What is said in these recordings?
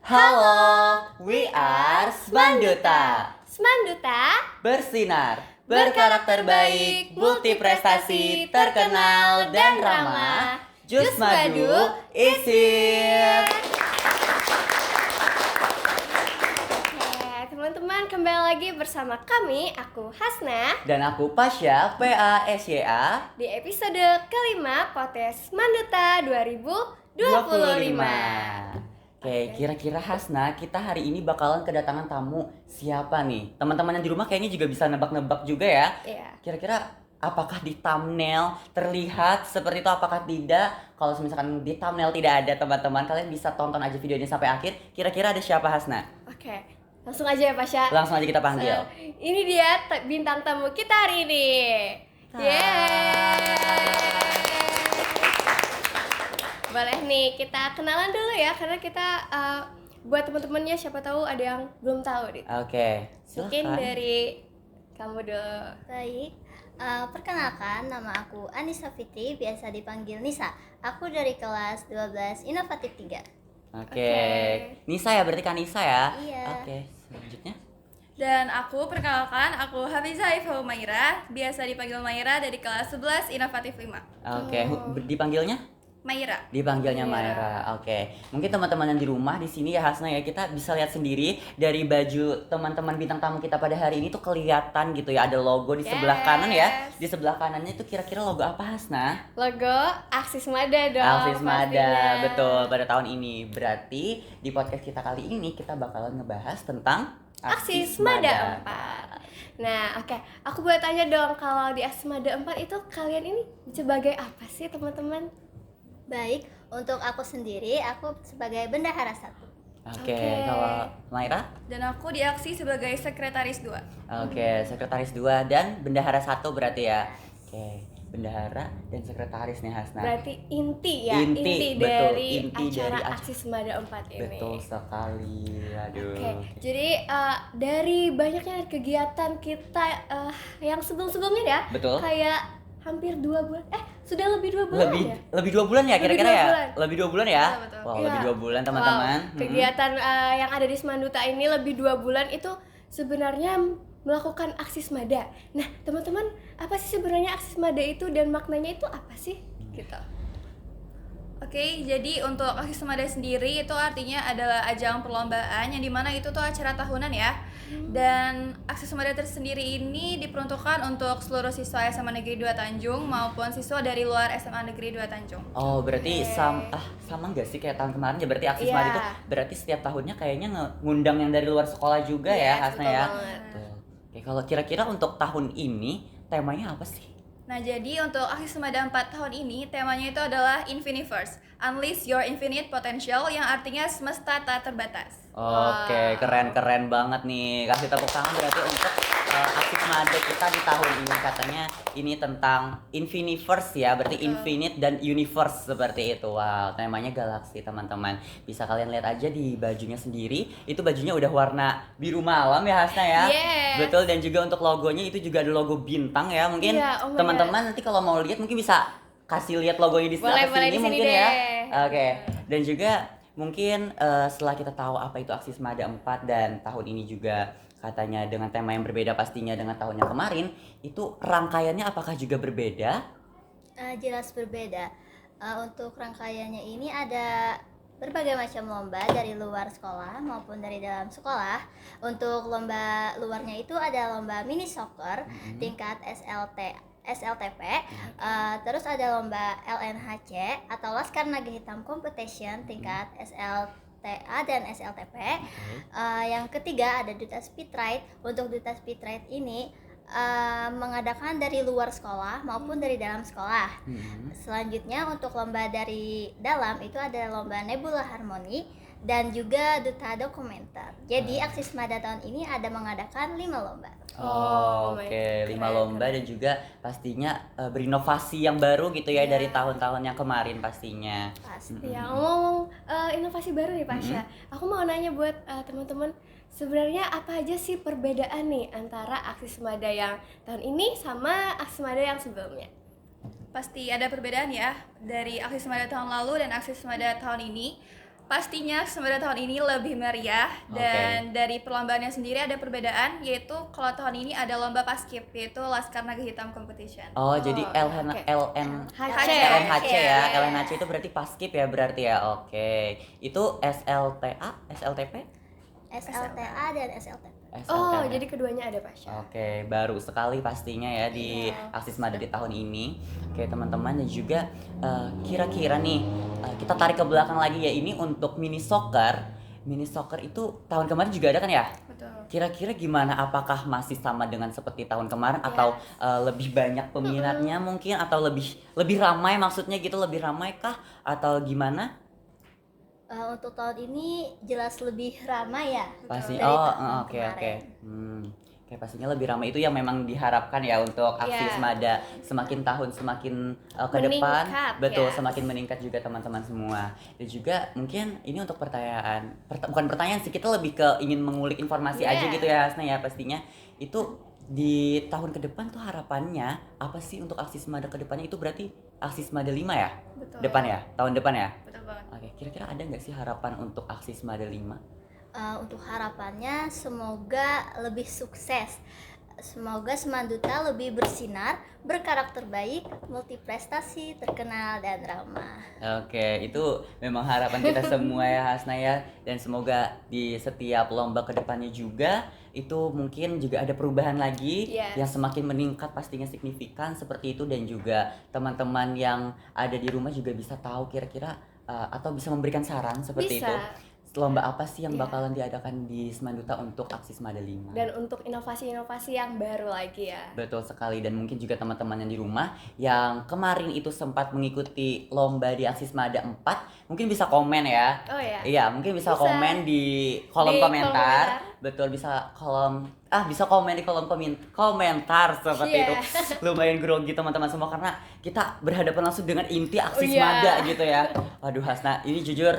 Halo, we are Smanduta. Smanduta Bersinar, berkarakter baik, multiprestasi, terkenal dan ramah. Jus madu, isir. Teman-teman, kembali lagi bersama kami, aku Hasna Dan aku Pasya, PASYA. di episode kelima podcast Smanduta 2025. Oke, kira-kira Hasna, kita hari ini bakalan kedatangan tamu siapa nih? Teman-teman yang di rumah kayaknya juga bisa nebak-nebak juga ya. Iya. Kira-kira apakah di thumbnail terlihat seperti itu, apakah tidak? Kalau misalkan di thumbnail tidak ada, teman-teman, kalian bisa tonton aja videonya sampai akhir. Kira-kira ada siapa Hasna? Oke, langsung aja ya Pasha. Langsung aja kita panggil. Ini dia bintang tamu kita hari ini. Yeay. Boleh nih, kita kenalan dulu ya, karena kita buat teman-temannya siapa tahu ada yang belum tahu nih. Oke, Mungkin silakan. dari kamu dulu. Baik, perkenalkan nama aku Anissa Fitri, biasa dipanggil Nisa. Aku dari kelas 12 Inovatif 3. Oke. Nisa ya, berarti kan Nisa ya? Iya. Oke, selanjutnya. Dan aku perkenalkan, aku Hafizah Ifah Maira, biasa dipanggil Maira dari kelas 11 Inovatif 5. Oke, dipanggilnya? Maira. Dipanggilnya Maira. Oke. Mungkin teman-teman yang di rumah di sini ya Hasna ya, kita bisa lihat sendiri dari baju teman-teman bintang tamu kita pada hari ini tuh kelihatan gitu ya, ada logo di sebelah kanan ya. Di sebelah kanannya itu kira-kira logo apa Hasna? Logo Aksis Mada dong. Alsis Mada, pastinya. betul, pada tahun ini. Berarti di podcast kita kali ini kita bakalan ngebahas tentang Aksis Mada 4. Nah, oke. Aku boleh tanya dong, kalau di Aksis Mada 4 itu kalian ini sebagai apa sih, teman-teman? Baik, untuk aku sendiri, aku sebagai bendahara 1. Oke, Oke. kalau Maira? Dan aku di aksi sebagai sekretaris 2. Oke, sekretaris 2 dan bendahara 1 berarti ya. Oke, bendahara dan sekretaris nih Hasna. Berarti inti ya, Inti, betul, dari inti acara dari Aksis Mada 4 ini. Betul sekali. Aduh. Oke, jadi dari banyaknya kegiatan kita yang sebelum-sebelumnya ya, Betul. kayak hampir 2 bulan, sudah lebih 2 bulan ya? Lebih 2 bulan ya Lebih kira-kira 2 ya? bulan. Lebih 2 bulan ya? Betul. Wow, Iya. lebih 2 bulan teman-teman. Wow, kegiatan yang ada di Smanduta ini lebih 2 bulan itu sebenarnya melakukan Aksis Mada. Nah, teman-teman, apa sih sebenarnya Aksis Mada itu dan maknanya itu apa sih? Gitu. Oke, jadi untuk aksi Semada sendiri itu artinya adalah ajang perlombaan yang dimana itu tuh acara tahunan ya. Dan aksi Semada tersendiri ini diperuntukkan untuk seluruh siswa SMA Negeri 2 Tanjung maupun siswa dari luar SMA Negeri 2 Tanjung. Oh, berarti Oke. sama nggak sih kayak tahun kemarin ya? Berarti Aksis Iya. Mada itu berarti setiap tahunnya kayaknya ngundang yang dari luar sekolah juga ya, Yes, Hasna betul ya. banget. Betul. Oke, kalau kira-kira untuk tahun ini temanya apa sih? Nah, jadi untuk aksi Semada 4 tahun ini temanya itu adalah Infiniverse, Unleash Your Infinite Potential, yang artinya semesta tak terbatas. Oke, keren-keren banget nih. Kasih tepuk tangan berarti untuk Aksis Mada kita di tahun ini. Katanya ini tentang Infiniverse ya, berarti infinite dan universe seperti itu. Wow, temanya galaksi teman-teman. Bisa kalian lihat aja di bajunya sendiri. Itu bajunya udah warna biru malam ya Hasna ya. Yes. Betul, dan juga untuk logonya itu juga ada logo bintang ya. Mungkin Iya, oh my teman-teman nanti kalau mau lihat mungkin bisa kasih lihat logonya di Boleh, atas boleh sini di sini mungkin deh. ya. Oke. Dan juga mungkin setelah kita tahu apa itu Aksis Mada 4 dan tahun ini juga katanya dengan tema yang berbeda pastinya dengan tahun yang kemarin, itu rangkaiannya apakah juga berbeda? Jelas berbeda. Untuk rangkaiannya ini ada berbagai macam lomba dari luar sekolah maupun dari dalam sekolah. Untuk lomba luarnya itu ada lomba mini soccer tingkat SLTP, terus ada lomba LNHC atau Laskar Naga Hitam Competition tingkat SLTA dan SLTP. Yang ketiga ada Duta Speedride. Untuk Duta Speedride ini mengadakan dari luar sekolah maupun dari dalam sekolah. Selanjutnya untuk lomba dari dalam itu ada lomba Nebula Harmoni dan juga Duta Dokumenter. Jadi Aksis Mada tahun ini ada mengadakan 5 lomba. Oh, Oke, 5 keren, lomba dan juga pastinya berinovasi yang baru gitu ya Iya. dari tahun-tahun yang kemarin pastinya. Pasti. Ya, ngomong inovasi baru nih Pasha. Aku mau nanya buat teman-teman, sebenarnya apa aja sih perbedaan nih antara Aksis Mada yang tahun ini sama Aksis Mada yang sebelumnya? Pasti ada perbedaan ya dari aksi Semada tahun lalu dan aksi Semada tahun ini. Pastinya Semada tahun ini lebih meriah dan dari perlombaannya sendiri ada perbedaan, yaitu kalau tahun ini ada lomba paskib, yaitu Laskar Naga Hitam Competition. Oh, jadi oke. LNHC LNHC. ya. LNHC itu berarti paskib ya berarti ya. Oke. Itu SLTA, SLTP? SLTA dan SLTP. Oh, SLTP. jadi keduanya ada Pasha. Oke, baru sekali pastinya ya di Aksis Mada di tahun ini. Oke, teman-teman, dan juga kira-kira nih kita tarik ke belakang lagi ya, ini untuk mini soccer. Mini soccer itu tahun kemarin juga ada kan ya? Betul. Kira-kira gimana? Apakah masih sama dengan seperti tahun kemarin atau lebih banyak peminatnya mungkin, atau lebih ramai, maksudnya gitu, lebih ramai kah atau gimana? Untuk tahun ini jelas lebih ramai ya. Pasti. Dari Oh, tahun oke. kemarin. Oke, pastinya lebih ramai, itu yang memang diharapkan ya untuk Aksis Iya. Mada semakin tahun semakin ke depan. Meningkat, Betul, ya. semakin meningkat juga teman-teman semua. Dan juga mungkin ini untuk pertanyaan, bukan pertanyaan sih, kita lebih ke ingin mengulik informasi aja Yeah. gitu ya Hasna ya, pastinya. Itu di tahun ke depan tuh harapannya apa sih untuk Aksis Mada ke depannya? Itu berarti Aksis Mada 5 ya? Betul. Depan ya? Tahun depan ya? Betul banget. Oke, kira-kira ada nggak sih harapan untuk Aksis Mada 5? Untuk harapannya semoga lebih sukses. Semoga Semanduta lebih bersinar, berkarakter baik, multiprestasi, terkenal dan ramah. Oke, itu memang harapan kita semua ya Hasna ya. Dan semoga di setiap lomba kedepannya juga itu mungkin juga ada perubahan lagi Yes. yang semakin meningkat, pastinya signifikan seperti itu. Dan juga teman-teman yang ada di rumah juga bisa tahu kira-kira atau bisa memberikan saran seperti Bisa. itu. Lomba apa sih yang Iya. bakalan diadakan di Semanduta untuk Aksis Mada 5? Dan untuk inovasi-inovasi yang baru lagi ya. Betul sekali, dan mungkin juga teman-teman yang di rumah yang kemarin itu sempat mengikuti lomba di Aksis Mada 4 mungkin bisa komen ya. Oh ya. Iya, mungkin bisa Bisa. komen di kolom Di kolom komentar. komentar. Betul, bisa komen di kolom komentar seperti Iya. itu. Lumayan grogi teman-teman semua karena kita berhadapan langsung dengan inti Aksis Oh, iya. Mada gitu ya. Waduh Hasna, ini jujur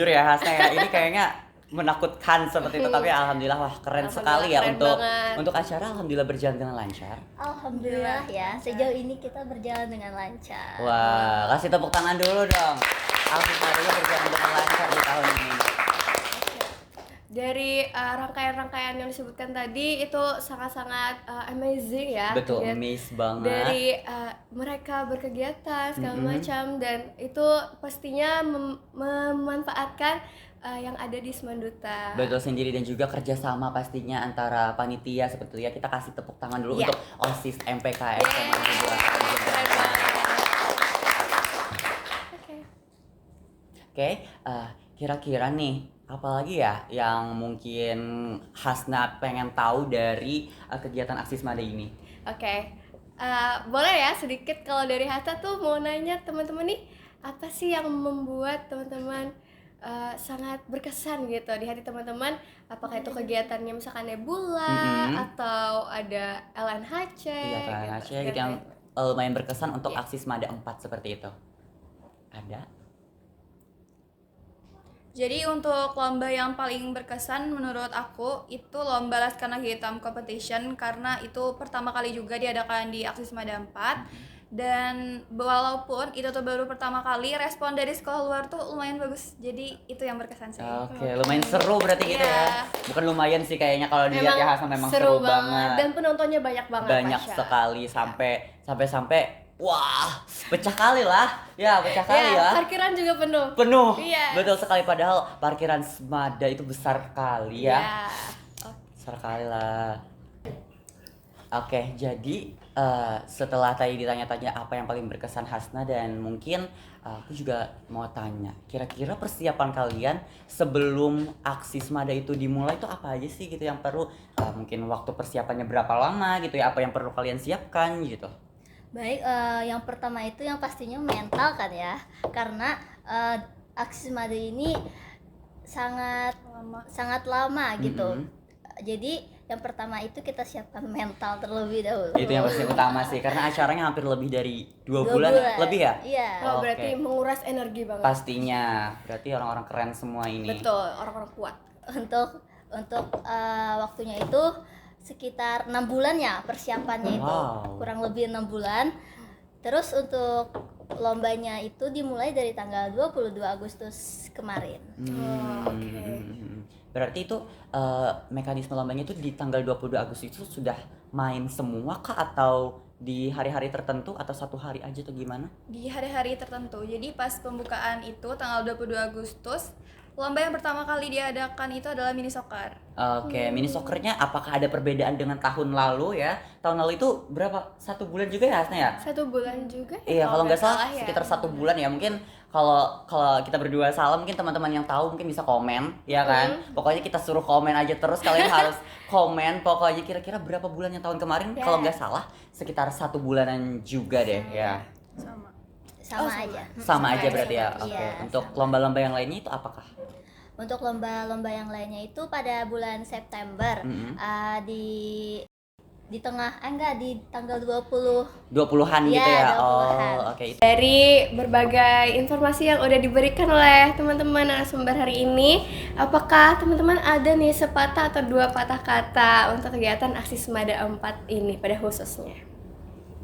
ya Hasna ya, ini kayaknya menakutkan seperti itu, tapi alhamdulillah wah keren Alhamdulillah, sekali ya keren untuk banget. acara, alhamdulillah berjalan dengan lancar. Alhamdulillah ya, sejauh ini kita berjalan dengan lancar. Wah, kasih tepuk tangan dulu dong. Aksis Madanya berjalan dengan lancar di tahun ini. Dari rangkaian-rangkaian yang disebutkan tadi itu sangat-sangat amazing ya. Betul, Kegiatan- amazed banget. Dari mereka berkegiatan segala macam, dan itu pastinya memanfaatkan yang ada di Semanduta. Betul sendiri, dan juga kerjasama pastinya antara panitia seperti itu ya. Kita kasih tepuk tangan dulu Iya. untuk OSIS MPKS Yeay, Komando 2 keren banget. Oke. Oke, kira-kira nih apalagi ya yang mungkin Hasna pengen tahu dari kegiatan Aksis Mada ini? Oke, boleh ya sedikit kalau dari Hatta tuh mau nanya teman-teman nih, apa sih yang membuat teman-teman sangat berkesan gitu di hati teman-teman? Apakah itu kegiatannya misalkan Nebula atau ada LNHC? Iya kan, Hasya gitu yang lumayan berkesan untuk Aksis Mada 4 seperti itu. Ada? Jadi untuk lomba yang paling berkesan menurut aku itu lomba Laskar Naga Hitam Competition, karena itu pertama kali juga diadakan di Aksis Mada 4. Dan walaupun itu tuh baru pertama kali, respon dari sekolah luar tuh lumayan bagus. Jadi itu yang berkesan sih. Oke, lumayan seru berarti gitu Iya. ya. Bukan lumayan sih kayaknya kalau dilihat ya Hasan memang seru banget. Dan penontonnya banyak banget. Banyak Pasha. sekali sampai wah, pecah kali lah. Ya, pecah kali ya. Parkiran juga penuh. Penuh. Iya. Betul sekali, padahal parkiran Semada itu besar kali ya. Iya. Besar kali lah. Oke, jadi setelah tadi ditanya-tanya apa yang paling berkesan Hasna, dan mungkin aku juga mau tanya, kira-kira persiapan kalian sebelum Aksis Mada itu dimulai itu apa aja sih gitu yang perlu, mungkin waktu persiapannya berapa lama gitu ya, apa yang perlu kalian siapkan gitu? Baik, yang pertama itu yang pastinya mental kan ya, karena Aksis Mada ini sangat lama gitu. Jadi yang pertama itu kita siapkan mental terlebih dahulu. Itu yang pasti utama sih, karena acaranya hampir lebih dari 2 bulan lebih ya? Iya. Oh, Oke. berarti menguras energi banget. Pastinya, berarti orang-orang keren semua ini. Betul, orang-orang kuat. Untuk waktunya itu sekitar 6 bulan ya persiapannya itu. Wow. Kurang lebih 6 bulan. Terus untuk lombanya itu dimulai dari tanggal 22 Agustus kemarin. Berarti itu mekanisme lombanya itu di tanggal 22 Agustus itu sudah main semua kah, atau di hari-hari tertentu atau satu hari aja tuh gimana? Di hari-hari tertentu. Jadi pas pembukaan itu tanggal 22 Agustus, lomba yang pertama kali diadakan itu adalah mini soccer. Oke, mini soccernya apakah ada perbedaan dengan tahun lalu ya? Tahun lalu itu berapa? 1 bulan juga ya Hasna ya? 1 bulan juga ya, Iya, kalau nggak salah ya. sekitar 1 bulan ya. Mungkin kalau kita berdua salah, mungkin teman-teman yang tahu mungkin bisa komen, ya kan? Pokoknya kita suruh komen aja terus, kalian harus komen. Pokoknya kira-kira berapa bulannya tahun kemarin? Ya. Kalau nggak salah sekitar 1 bulanan juga deh, ya. Sama aja. Sama aja aja. berarti ya. Oke. Iya, Untuk sama. lomba-lomba yang lainnya itu apakah? Untuk lomba-lomba yang lainnya itu pada bulan September, di tengah di tanggal 20-an gitu Iya, ya. 20-an. Oh, oke. Dari berbagai informasi yang udah diberikan oleh teman-teman narasumber hari ini, apakah teman-teman ada nih sepatah atau 2 patah kata untuk kegiatan aksi Semada 4 ini pada khususnya?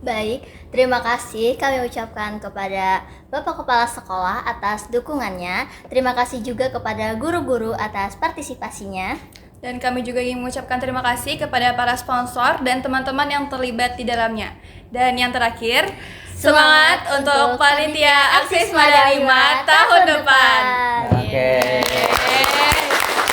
Baik, terima kasih kami ucapkan kepada Bapak Kepala Sekolah atas dukungannya. Terima kasih juga kepada guru-guru atas partisipasinya. Dan kami juga ingin mengucapkan terima kasih kepada para sponsor dan teman-teman yang terlibat di dalamnya. Dan yang terakhir, semangat untuk panitia Aksi Semada 5 tahun depan. Oke.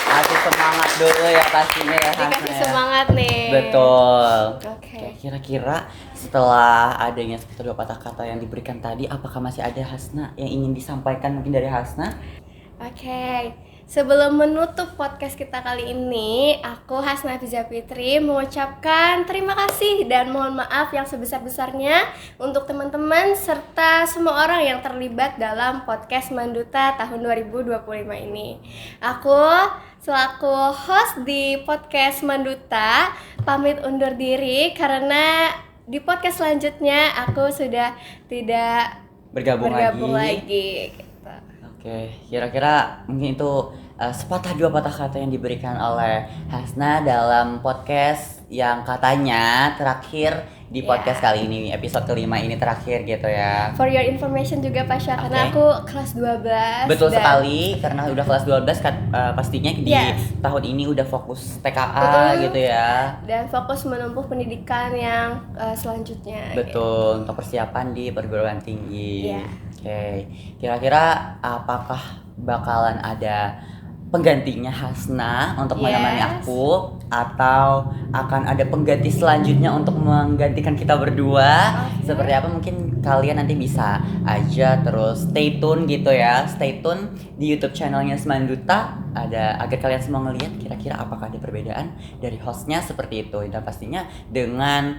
Kasih semangat dulu ya pastinya ya Hasna Dikasih ya. semangat nih. Betul. Oke. Kira-kira setelah adanya sekitar 2 patah kata yang diberikan tadi, apakah masih ada Hasna yang ingin disampaikan mungkin dari Hasna? Oke. Sebelum menutup podcast kita kali ini, aku Hasna Fiza Fitri mengucapkan terima kasih dan mohon maaf yang sebesar-besarnya untuk teman-teman serta semua orang yang terlibat dalam podcast Manduta tahun 2025 ini. Aku selaku host di podcast Manduta pamit undur diri karena di podcast selanjutnya aku sudah tidak Bergabung lagi. Gitu. Oke, kira-kira mungkin itu sepatah 2 patah kata yang diberikan oleh Hasna dalam podcast yang katanya terakhir di podcast kali ini, episode kelima ini terakhir gitu ya. For your information juga Pasha, karena Oke. aku kelas 12. Betul dan sekali, karena udah kelas 12 kan pastinya di Yes. tahun ini udah fokus TKA Betul. gitu ya. Dan fokus menempuh pendidikan yang selanjutnya. Betul, untuk persiapan di perguruan tinggi. Iya. Oke, kira-kira apakah bakalan ada penggantinya Hasna untuk Yes. menemani aku, atau akan ada pengganti selanjutnya untuk menggantikan kita berdua? Oke. Seperti apa mungkin kalian nanti bisa aja terus stay tune gitu ya. Stay tune di YouTube channelnya Semanduta ada agar kalian semua ngelihat kira-kira apakah ada perbedaan dari hostnya seperti itu, dan pastinya dengan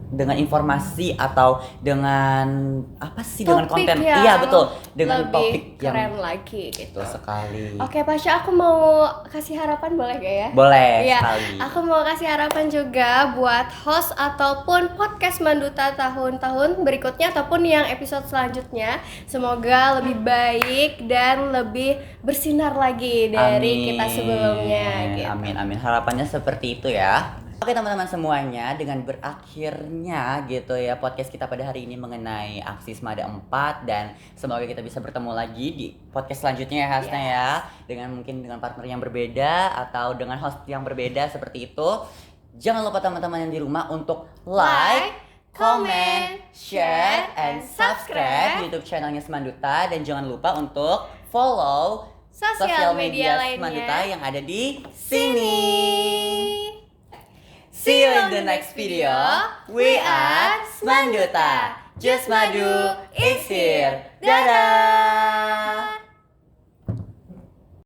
dengan informasi atau dengan apa sih, dengan Topik konten, yang iya betul, dengan lebih topik yang keren lagi gitu. betul sekali. Oke Pasha, aku mau kasih harapan boleh gak ya? Boleh Iya, sekali. aku mau kasih harapan juga buat host ataupun podcast Manduta tahun-tahun berikutnya ataupun yang episode selanjutnya. Semoga lebih baik dan lebih bersinar lagi dari kita sebelumnya gitu. Amin. Harapannya seperti itu ya. Oke teman-teman semuanya, dengan berakhirnya gitu ya podcast kita pada hari ini mengenai aksi Semada 4, dan semoga kita bisa bertemu lagi di podcast selanjutnya ya Hasna ya, dengan mungkin dengan partner yang berbeda atau dengan host yang berbeda seperti itu. Jangan lupa teman-teman yang di rumah untuk like, comment, share, and subscribe YouTube channelnya Semanduta, dan jangan lupa untuk follow Sosial media Semanduta lainnya yang ada di sini. See you in the next video. We are Semanduta. Just Madu is here. Dadah.